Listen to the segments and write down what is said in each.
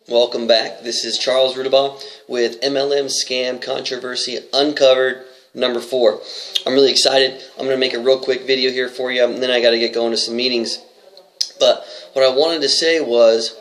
Welcome back. This is Charles Rudibaugh with MLM Scam Controversy Uncovered number 4. I'm really excited. I'm going to make a real quick video here for you, and then I got to get going to some meetings. But what I wanted to say was,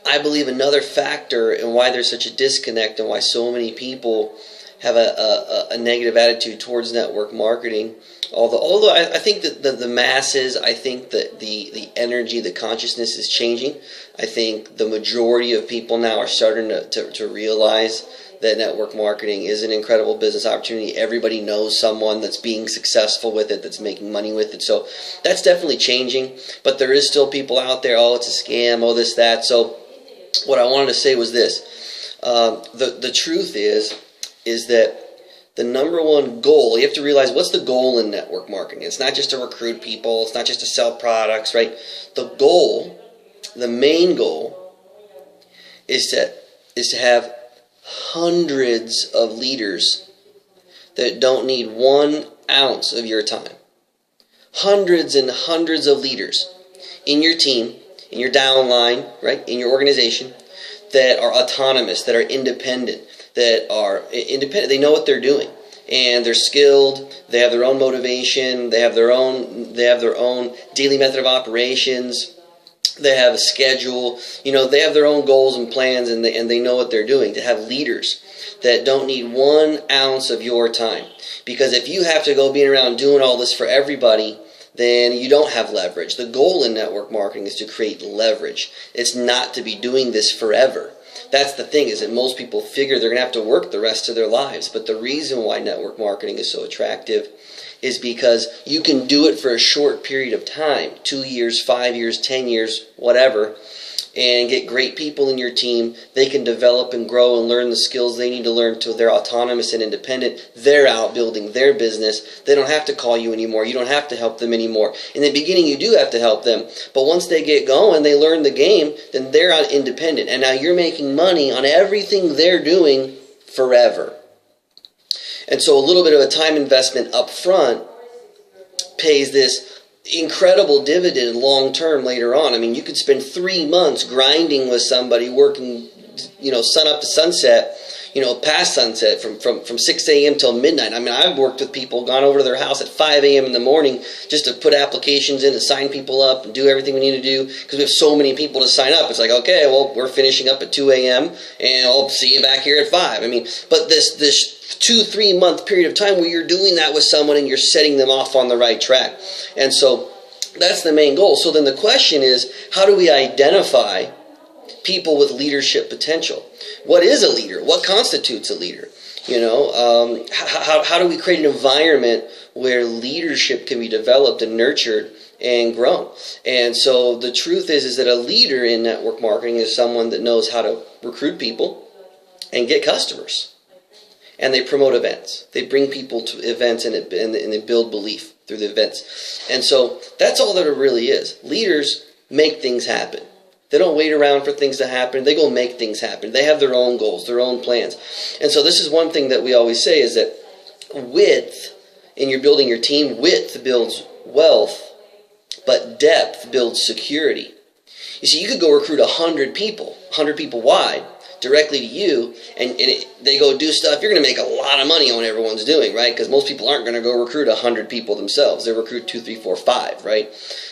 I believe another factor in why there's such a disconnect and why so many people have a negative attitude towards network marketing. Although I think that the masses, I think that the energy, the consciousness is changing. I think the majority of people now are starting to realize that network marketing is an incredible business opportunity. Everybody knows someone that's being successful with it, that's making money with it. So that's definitely changing. But there is still people out there, oh, it's a scam, oh, this, that. So what I wanted to say was this. The truth is that the number one goal, you have to realize what's the goal in network marketing. It's not just to recruit people. It's not just to sell products, right? The goal, the main goal, is to have hundreds of leaders that don't need 1 ounce of your time. Hundreds and hundreds of leaders in your team, in your downline, right, in your organization, that are autonomous, that are independent, they know what they're doing, and they're skilled, they have their own motivation, they have their own daily method of operations, they have a schedule, they have their own goals and plans, and they know what they're doing. To have leaders that don't need 1 ounce of your time. Because if you have to go being around doing all this for everybody, then you don't have leverage. The goal in network marketing is to create leverage. It's not to be doing this forever. That's the thing, is that most people figure they're going to have to work the rest of their lives. But the reason why network marketing is so attractive is because you can do it for a short period of time, 2 years, 5 years, 10 years, whatever, and get great people in your team. They can develop and grow and learn the skills they need to learn until they're autonomous and independent. They're out building their business. They don't have to call you anymore. You don't have to help them anymore. In the beginning, you do have to help them. But once they get going, they learn the game, then they're out independent. And now you're making money on everything they're doing forever. And so a little bit of a time investment up front pays this incredible dividend long term later on. I mean, you could spend 3 months grinding with somebody, working, sun up to sunset, past sunset, from 6 a.m. till midnight. I mean, I've worked with people, gone over to their house at 5 a.m. in the morning just to put applications in and sign people up and do everything we need to do, because we have so many people to sign up. It's like, okay, well, we're finishing up at 2 a.m. and I'll see you back here at 5. I mean, but this 2-3 month period of time where you're doing that with someone and you're setting them off on the right track. And so that's the main goal. So then the question is, how do we identify people with leadership potential? What is a leader? What constitutes a leader? How do we create an environment where leadership can be developed and nurtured and grown? And so the truth is that a leader in network marketing is someone that knows how to recruit people and get customers. And they promote events. They bring people to events and they build belief through the events. And so that's all that it really is. Leaders make things happen. They don't wait around for things to happen. They go make things happen. They have their own goals, their own plans. And so this is one thing that we always say, is that width, in your building your team, width builds wealth, but depth builds security. You see, you could go recruit 100 people wide, directly to you, and they go do stuff. You're going to make a lot of money on what everyone's doing, right? Because most people aren't going to go recruit 100 people themselves. They recruit 2, 3, 4, 5, right?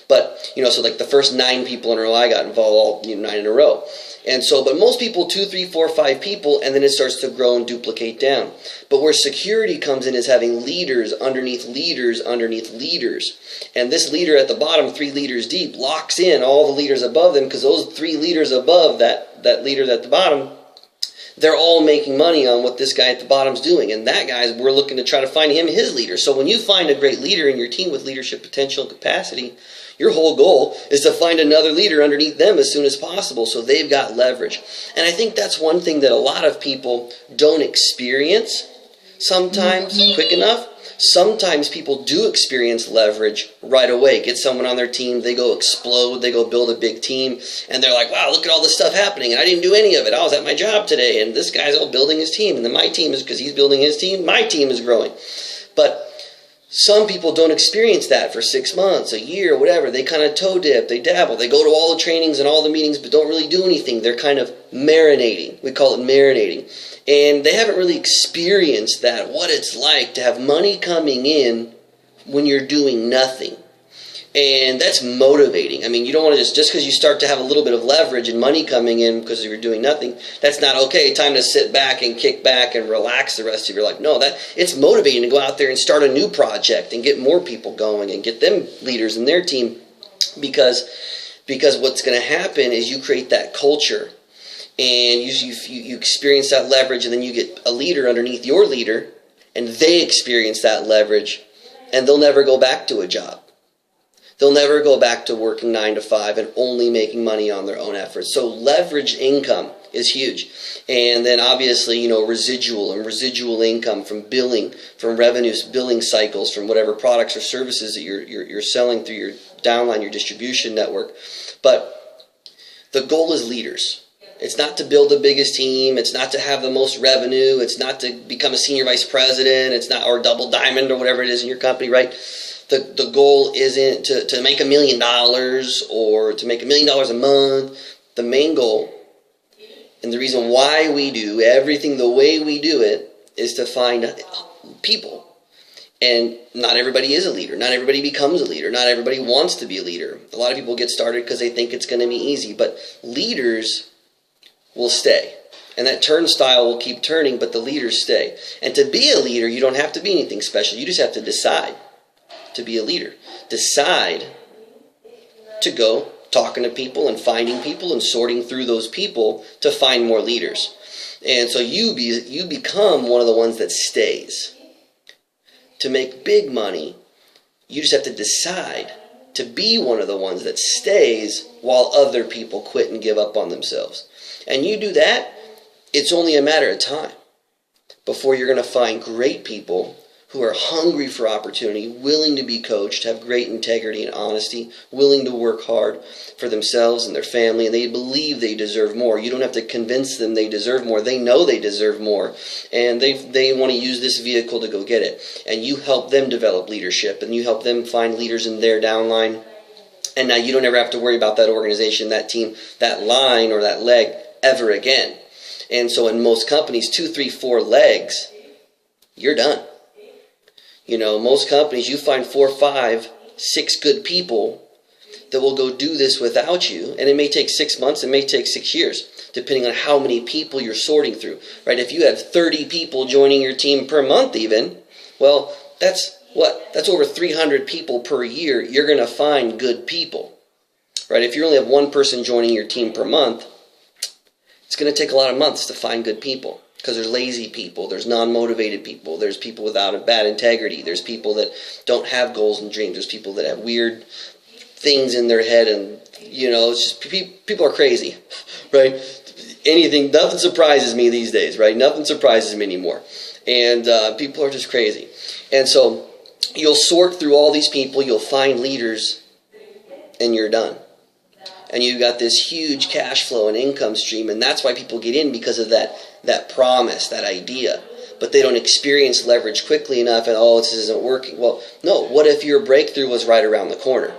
But, so like the first 9 people in a row, I got involved, all 9 in a row. And so, but most people, 2, 3, 4, 5 people, and then it starts to grow and duplicate down. But where security comes in is having leaders underneath leaders underneath leaders. And this leader at the bottom, 3 leaders deep, locks in all the leaders above them, because those 3 leaders above that leader at the bottom, they're all making money on what this guy at the bottom's doing. And that guy's, we're looking to try to find him his leader. So when you find a great leader in your team with leadership potential and capacity, your whole goal is to find another leader underneath them as soon as possible, so they've got leverage. And I think that's one thing that a lot of people don't experience sometimes quick enough. Sometimes people do experience leverage right away. Get someone on their team, they go explode, they go build a big team, and they're like, wow, look at all this stuff happening, and I didn't do any of it. I was at my job today, and this guy's all building his team, and then my team is, because he's building his team, my team is growing. But Some people don't experience that for 6 months, a year, whatever. They kind of toe dip, they dabble, they go to all the trainings and all the meetings but don't really do anything. They're kind of marinating. We call it marinating. And they haven't really experienced that, what it's like to have money coming in when you're doing nothing. And that's motivating. I mean, you don't want to just because you start to have a little bit of leverage and money coming in because you're doing nothing, that's not okay. Time to sit back and kick back and relax the rest of your life. No, it's motivating to go out there and start a new project and get more people going and get them leaders in their team, because what's going to happen is you create that culture and you experience that leverage, and then you get a leader underneath your leader and they experience that leverage, and they'll never go back to a job. They'll never go back to working 9 to 5 and only making money on their own efforts. So leverage income is huge. And then obviously, residual income from billing, from revenues, billing cycles, from whatever products or services that you're selling through your downline, your distribution network. But the goal is leaders. It's not to build the biggest team. It's not to have the most revenue. It's not to become a senior vice president. It's not, or double diamond or whatever it is in your company, right? The goal isn't to make $1 million or to make $1 million a month. The main goal, and the reason why we do everything the way we do it, is to find people. And not everybody is a leader. Not everybody becomes a leader. Not everybody wants to be a leader. A lot of people get started because they think it's going to be easy. But leaders will stay. And that turnstile will keep turning, but the leaders stay. And to be a leader, you don't have to be anything special. You just have to decide to be a leader. Decide to go talking to people and finding people and sorting through those people to find more leaders. And so you become one of the ones that stays. To make big money, you just have to decide to be one of the ones that stays while other people quit and give up on themselves. And you do that, it's only a matter of time before you're going to find great people who are hungry for opportunity, willing to be coached, have great integrity and honesty, willing to work hard for themselves and their family, and they believe they deserve more. You don't have to convince them they deserve more. They know they deserve more, and they want to use this vehicle to go get it. And you help them develop leadership, and you help them find leaders in their downline. And now you don't ever have to worry about that organization, that team, that line, or that leg ever again. And so in most companies, 2, 3, 4 legs, you're done. Most companies, you find 4, 5, 6 good people that will go do this without you. And it may take 6 months, it may take 6 years, depending on how many people you're sorting through. Right? If you have 30 people joining your team per month even, well, that's what? That's over 300 people per year. You're going to find good people. Right? If you only have one person joining your team per month, it's going to take a lot of months to find good people. Because there's lazy people, there's non-motivated people, there's people without a bad integrity, there's people that don't have goals and dreams, there's people that have weird things in their head, and it's just people are crazy, right? Nothing surprises me these days, right? Nothing surprises me anymore, and people are just crazy. And so you'll sort through all these people, you'll find leaders, and you're done. And you've got this huge cash flow and income stream, and that's why people get in, because of that promise, that idea. But they don't experience leverage quickly enough, and this isn't working. Well, no. What if your breakthrough was right around the corner?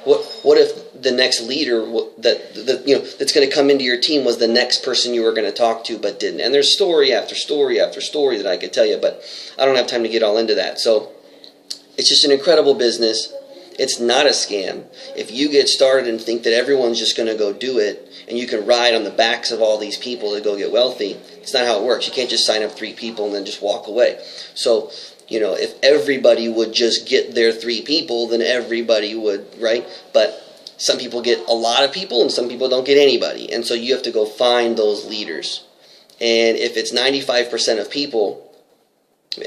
What if the next leader that's going to come into your team was the next person you were going to talk to but didn't? And there's story after story after story that I could tell you, but I don't have time to get all into that. So it's just an incredible business. It's not a scam. If you get started and think that everyone's just going to go do it, and you can ride on the backs of all these people to go get wealthy, it's not how it works. You can't just sign up 3 people and then just walk away. So, if everybody would just get their 3 people, then everybody would, right? But some people get a lot of people, and some people don't get anybody. And so you have to go find those leaders. And if it's 95% of people,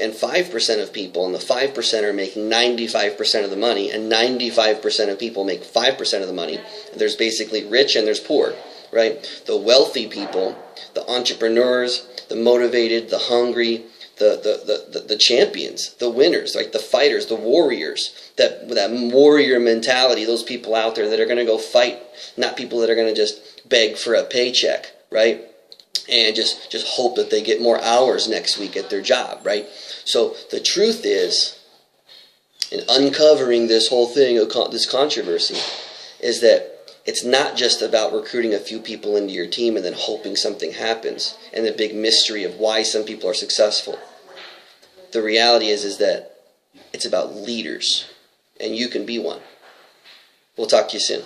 and 5% of people, and the 5% are making 95% of the money, and 95% of people make 5% of the money. There's basically rich and there's poor, right? The wealthy people, the entrepreneurs, the motivated, the hungry, the champions, the winners, right? The fighters, the warriors, that warrior mentality, those people out there that are going to go fight, not people that are going to just beg for a paycheck, right? And just hope that they get more hours next week at their job, right? So the truth is, and uncovering this whole thing, this controversy, is that it's not just about recruiting a few people into your team and then hoping something happens and the big mystery of why some people are successful. The reality is that it's about leaders, and you can be one. We'll talk to you soon.